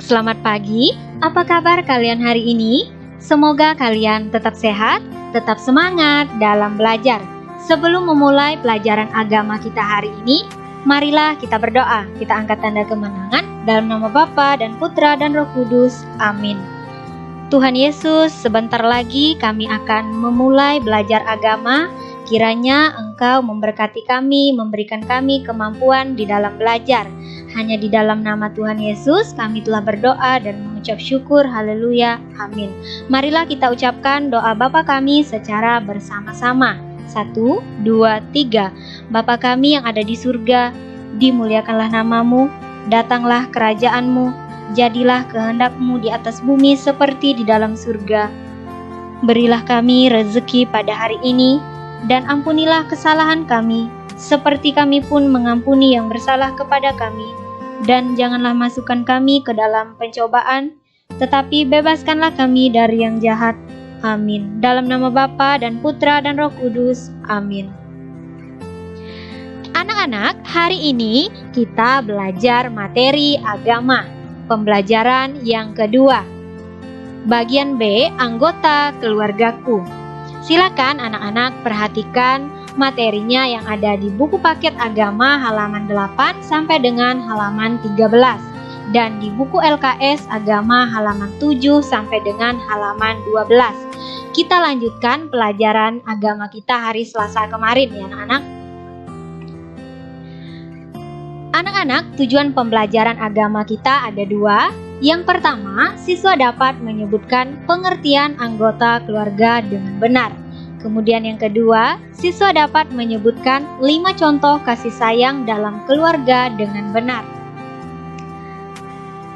selamat pagi. Apa kabar kalian hari ini? Semoga kalian tetap sehat, tetap semangat dalam belajar. Sebelum memulai pelajaran agama kita hari ini, marilah kita berdoa. Kita angkat tanda kemenangan dalam nama Bapa dan Putra dan Roh Kudus. Amin. Tuhan Yesus, sebentar lagi kami akan memulai belajar agama. Kiranya Engkau memberkati kami, memberikan kami kemampuan di dalam belajar. Hanya di dalam nama Tuhan Yesus kami telah berdoa dan mengucap syukur. Haleluya. Amin. Marilah kita ucapkan doa Bapa kami secara bersama-sama. 1, 2, 3. Bapa kami yang ada di surga, dimuliakanlah namamu, datanglah kerajaanmu, jadilah kehendakmu di atas bumi seperti di dalam surga. Berilah kami rezeki pada hari ini, dan ampunilah kesalahan kami, seperti kami pun mengampuni yang bersalah kepada kami. Dan janganlah masukkan kami ke dalam pencobaan, tetapi bebaskanlah kami dari yang jahat. Amin. Dalam nama Bapa dan Putra dan Roh Kudus. Amin. Anak-anak, hari ini kita belajar materi agama. Pembelajaran yang kedua. Bagian B, anggota keluargaku. Silakan anak-anak perhatikan materinya yang ada di buku paket agama halaman 8 sampai dengan halaman 13 dan di buku LKS agama halaman 7 sampai dengan halaman 12. Kita lanjutkan pelajaran agama kita hari Selasa kemarin ya anak-anak. Anak-anak, tujuan pembelajaran agama kita ada dua. Yang pertama, siswa dapat menyebutkan pengertian anggota keluarga dengan benar. Kemudian yang kedua, siswa dapat menyebutkan 5 contoh kasih sayang dalam keluarga dengan benar.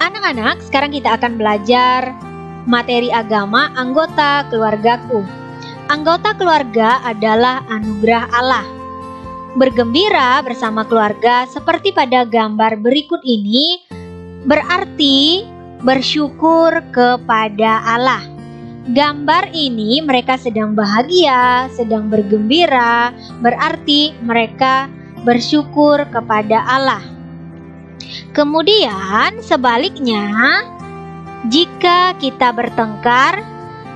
Anak-anak, sekarang kita akan belajar materi agama anggota keluargaku. Anggota keluarga adalah anugerah Allah. Bergembira bersama keluarga seperti pada gambar berikut ini berarti bersyukur kepada Allah. Gambar ini mereka sedang bahagia, sedang bergembira, berarti mereka bersyukur kepada Allah. Kemudian sebaliknya, jika kita bertengkar,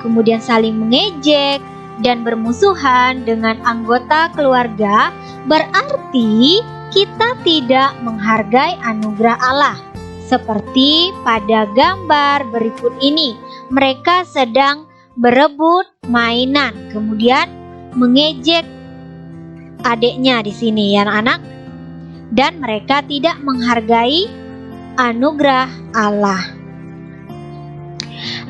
kemudian saling mengejek dan bermusuhan dengan anggota keluarga, berarti kita tidak menghargai anugerah Allah. Seperti pada gambar berikut ini, mereka sedang berebut mainan, kemudian mengejek adiknya di sini ya anak-anak, dan mereka tidak menghargai anugerah Allah.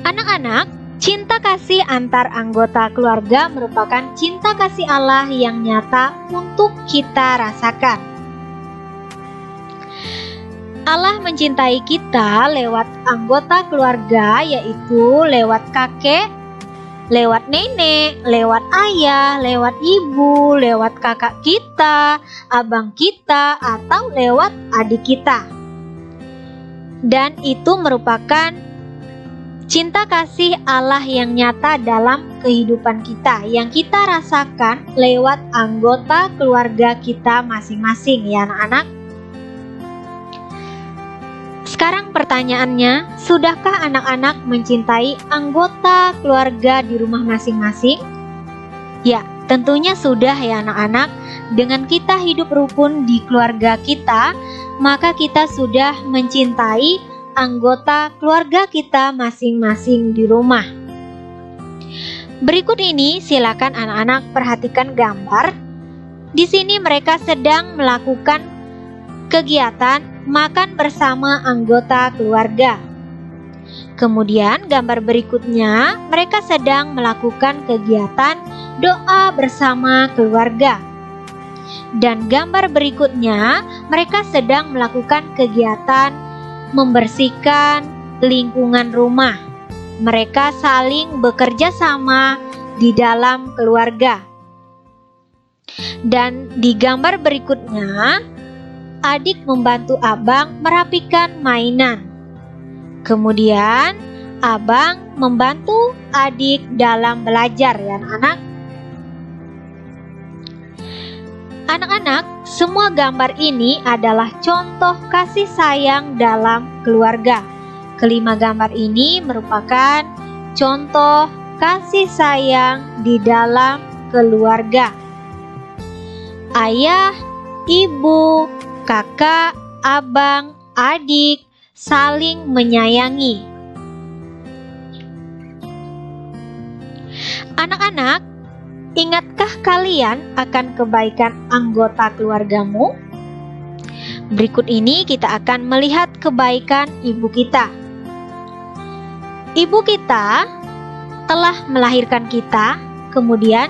Anak-anak, cinta kasih antar anggota keluarga merupakan cinta kasih Allah yang nyata untuk kita rasakan. Allah mencintai kita lewat anggota keluarga, yaitu lewat kakek, lewat nenek, lewat ayah, lewat ibu, lewat kakak kita, abang kita, atau lewat adik kita. Dan itu merupakan cinta kasih Allah yang nyata dalam kehidupan kita, yang kita rasakan lewat anggota keluarga kita masing-masing ya anak-anak. Sekarang pertanyaannya, sudahkah anak-anak mencintai anggota keluarga di rumah masing-masing? Ya, tentunya sudah ya anak-anak. Dengan kita hidup rukun di keluarga kita, maka kita sudah mencintai anggota keluarga kita masing-masing di rumah. Berikut ini silakan anak-anak perhatikan gambar. Di sini mereka sedang melakukan kegiatan makan bersama anggota keluarga. Kemudian gambar berikutnya mereka sedang melakukan kegiatan doa bersama keluarga. Dan gambar berikutnya mereka sedang melakukan kegiatan membersihkan lingkungan rumah. Mereka saling bekerja sama di dalam keluarga. Dan di gambar berikutnya adik membantu abang merapikan mainan. Kemudian abang membantu adik dalam belajar ya anak-anak. Anak-anak, semua gambar ini adalah contoh kasih sayang dalam keluarga. Kelima gambar ini merupakan contoh kasih sayang di dalam keluarga. Ayah, ibu, kakak, abang, adik saling menyayangi. Anak-anak, ingatkah kalian akan kebaikan anggota keluargamu? Berikut ini kita akan melihat kebaikan ibu kita. Ibu kita telah melahirkan kita, kemudian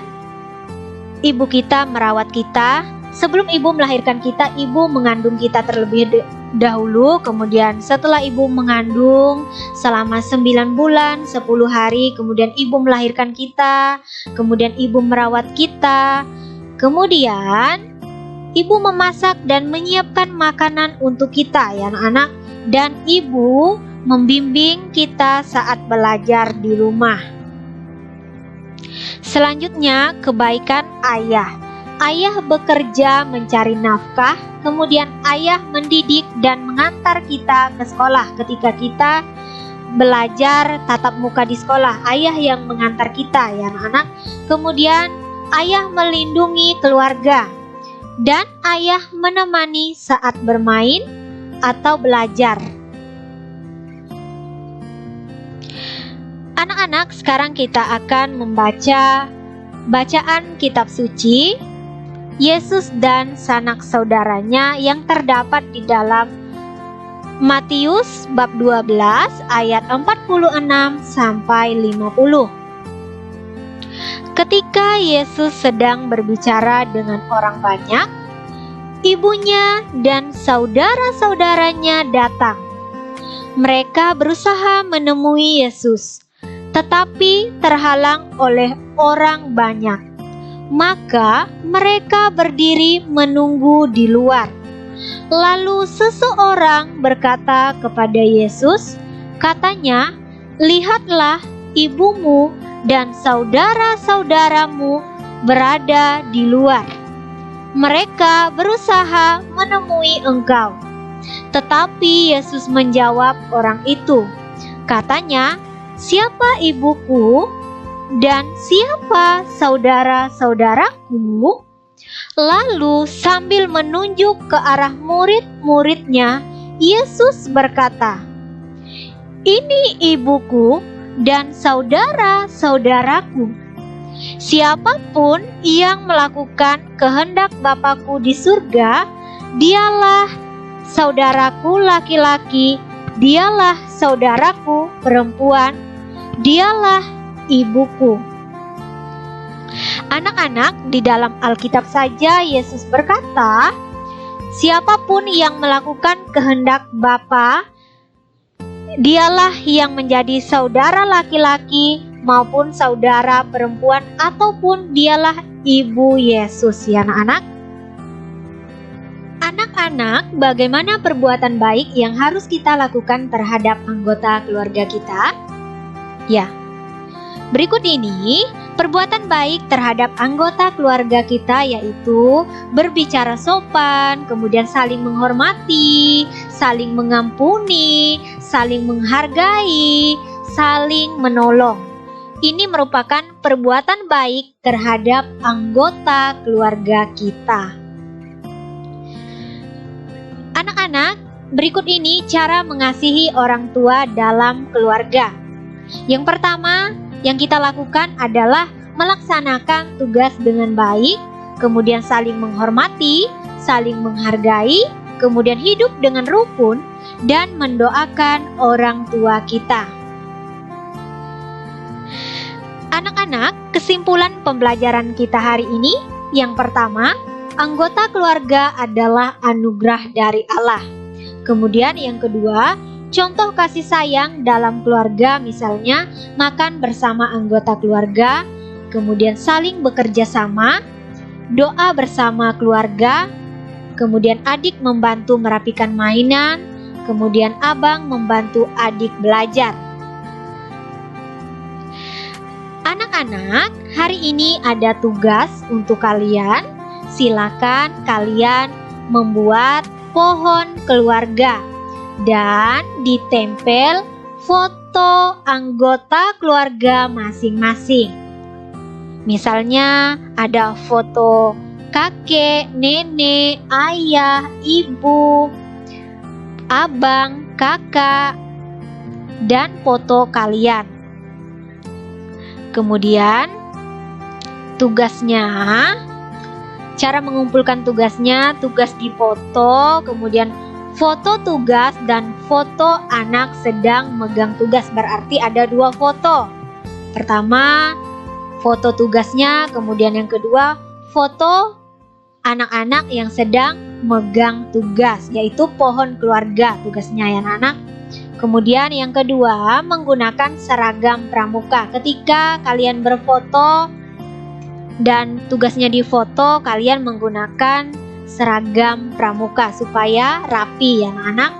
ibu kita merawat kita. Sebelum ibu melahirkan kita, ibu mengandung kita terlebih dahulu. Kemudian setelah ibu mengandung selama 9 bulan 10 hari, kemudian ibu melahirkan kita. Kemudian ibu merawat kita. Kemudian ibu memasak dan menyiapkan makanan untuk kita, ya anak-anak. Dan ibu membimbing kita saat belajar di rumah. Selanjutnya, kebaikan ayah. Ayah bekerja mencari nafkah, kemudian ayah mendidik dan mengantar kita ke sekolah. Ketika kita belajar tatap muka di sekolah, ayah yang mengantar kita, ya anak-anak. Kemudian ayah melindungi keluarga dan ayah menemani saat bermain atau belajar. Anak-anak, sekarang kita akan membaca bacaan kitab suci Yesus dan sanak saudaranya yang terdapat di dalam Matius bab 12 ayat 46 sampai 50. Ketika Yesus sedang berbicara dengan orang banyak, ibunya dan saudara-saudaranya datang. Mereka berusaha menemui Yesus, tetapi terhalang oleh orang banyak. Maka mereka berdiri menunggu di luar. Lalu seseorang berkata kepada Yesus, katanya, "Lihatlah, ibumu dan saudara-saudaramu berada di luar. Mereka berusaha menemui engkau." Tetapi Yesus menjawab orang itu, katanya, "Siapa ibuku dan siapa saudara-saudaraku?" Lalu sambil menunjuk ke arah murid-muridnya, Yesus berkata, "Ini ibuku dan saudara-saudaraku. Siapapun yang melakukan kehendak Bapa-Ku di surga, dialah saudaraku laki-laki, dialah saudaraku perempuan, dialah ibuku." Anak-anak, di dalam Alkitab saja Yesus berkata, siapapun yang melakukan kehendak Bapa, dialah yang menjadi saudara laki-laki maupun saudara perempuan, ataupun dialah ibu Yesus, ya anak-anak. Anak-anak, bagaimana perbuatan baik yang harus kita lakukan terhadap anggota keluarga kita? Ya, berikut ini perbuatan baik terhadap anggota keluarga kita, yaitu berbicara sopan, kemudian saling menghormati, saling mengampuni, saling menghargai, saling menolong. Ini merupakan perbuatan baik terhadap anggota keluarga kita. Anak-anak, berikut ini cara mengasihi orang tua dalam keluarga. Yang pertama yang kita lakukan adalah melaksanakan tugas dengan baik, kemudian saling menghormati, saling menghargai, kemudian hidup dengan rukun, dan mendoakan orang tua kita. Anak-anak, kesimpulan pembelajaran kita hari ini, yang pertama, anggota keluarga adalah anugerah dari Allah. Kemudian yang kedua, contoh kasih sayang dalam keluarga, misalnya makan bersama anggota keluarga, kemudian saling bekerja sama, doa bersama keluarga, kemudian adik membantu merapikan mainan, kemudian abang membantu adik belajar. Anak-anak, hari ini ada tugas untuk kalian. Silakan kalian membuat pohon keluarga dan ditempel foto anggota keluarga masing-masing. Misalnya ada foto kakek, nenek, ayah, ibu, abang, kakak, dan foto kalian. Kemudian tugasnya, cara mengumpulkan tugasnya, tugas difoto, kemudian foto tugas dan foto anak sedang megang tugas, berarti ada 2 foto. Pertama, foto tugasnya, kemudian yang kedua, foto anak-anak yang sedang megang tugas, yaitu pohon keluarga tugasnya ya anak-anak. Kemudian yang kedua, menggunakan seragam pramuka. Ketika kalian berfoto dan tugasnya difoto, kalian menggunakan seragam pramuka supaya rapi ya anak-anak.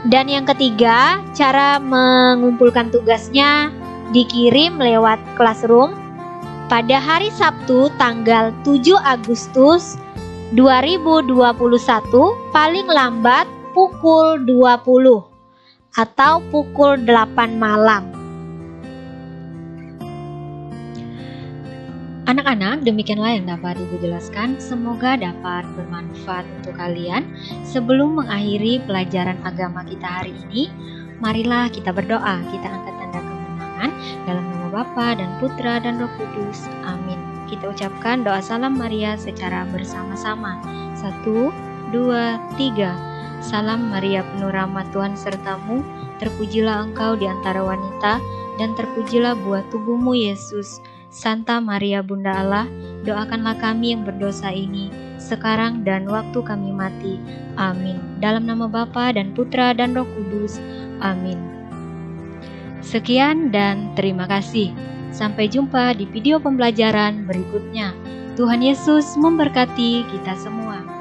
Dan yang ketiga, cara mengumpulkan tugasnya dikirim lewat Classroom pada hari Sabtu tanggal 7 Agustus 2021 paling lambat pukul 20 atau pukul 8 malam. Anak-anak, demikianlah yang dapat Ibu jelaskan. Semoga dapat bermanfaat untuk kalian. Sebelum mengakhiri pelajaran agama kita hari ini, marilah kita berdoa. Kita angkat tanda kemenangan dalam nama Bapa dan Putra dan Roh Kudus. Amin. Kita ucapkan doa salam Maria secara bersama-sama. 1, 2, 3. Salam Maria, penuh rahmat, Tuhan sertamu. Terpujilah engkau di antara wanita, dan terpujilah buah tubuhmu Yesus. Santa Maria Bunda Allah, doakanlah kami yang berdosa ini, sekarang dan waktu kami mati. Amin. Dalam nama Bapa dan Putra dan Roh Kudus. Amin. Sekian dan terima kasih. Sampai jumpa di video pembelajaran berikutnya. Tuhan Yesus memberkati kita semua.